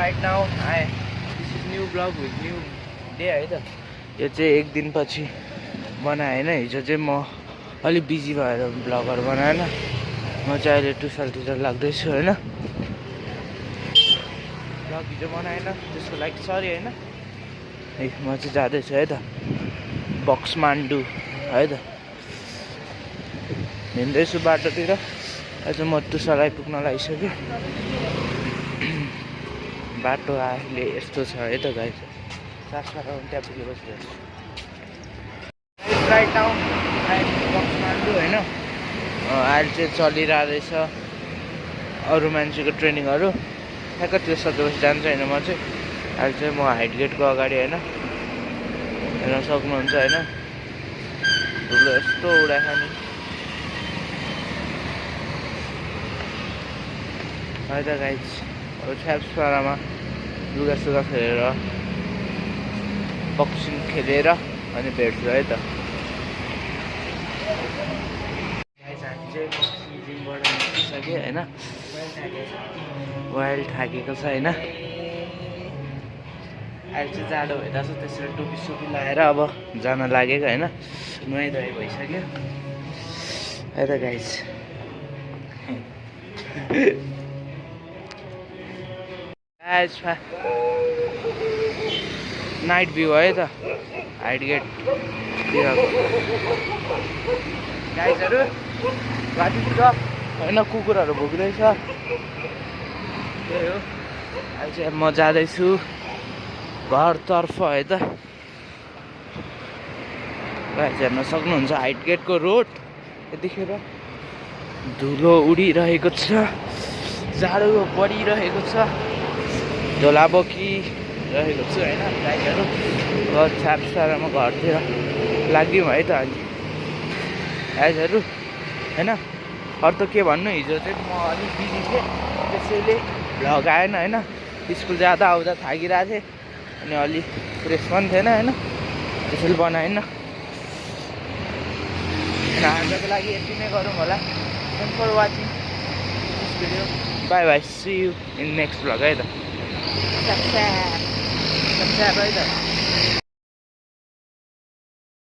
Right now, this is new vlog with new day है त यो चाहिँ एक दिन पछि बनाएँ हैन हिजो चाहिँ म अलि बिजी भएर भ्लगहरु बनाएन म चाहिँ अहिले टुसलतिर लाग्दैछु हैन भ्लग हिजो बनाएन त्यसको लागि सरी हैन म चाहिँ जाँदैछु है त बक्समान्डु है त हिँड्दैछु बाटोतिर आज म टुसल आइपुग्न लागिसक्यो बाटो अहिले यस्तो छ है त गाइस सासपारा त्यहाँ पुगेपछि हेर्छु राइट नाउ बक्समान्डु हैन अहिले चाहिँ चलिरहेको रहेछ अरू मान्छेको ट्रेनिङहरु ठ्याक्क त्यो सकेपछि जान्छ हैन म चाहिँ अहिले चाहिँ म हाइट गेटको अगाडि हैन हेर्न सक्नुहुन्छ हैन धुलो यस्तो उडाएको नि है त गाइस अब सासपारामा लुगासुगा फेरेर बक्सिङ खेलेर अनि भेट्छु है त गाइस हामी चाहिँ बक्सिङ जिमबाट निस्किसक्यो हैन वाइल्ड थाकेको छ हैन अहिले चाहिँ जाडो भइरहेछ त्यसरी टोपी सोपी लगाएर अब जान लागेको हैन नुहाइधुवाइ भइसक्यो है त गाइस नाइट भ्यू है त हाइट गेट गाइसहरु रातितिर हैन कुकुरहरु भुक्दैछ त्यही हो अहिले चाहिँ म जाँदैछु घरतर्फ है त गाइस हेर्न सक्नुहुन्छ हाइट गेटको रोड यतिखेर धुलो उडिरहेको छ जाडो बढिरहेको छ झोलाबोकी रहेको छु हैन गाइसहरु घर सासपारामा घरतिर लाग्यौँ है त अनि गाइसहरु हैन अरू त के भन्नु हिजो चाहिँ म अलिक बिजी थिएँ त्यसैले भ्लग आएन हैन स्कुल जाँदा आउँदा थाकिरहेको थिएँ अनि अलि फ्रेस पनि थिएन हैन त्यसैले बनाएन आजको लागि यति नै गरौँ होला thanks for watching this video bye bye see you in next vlog है त है त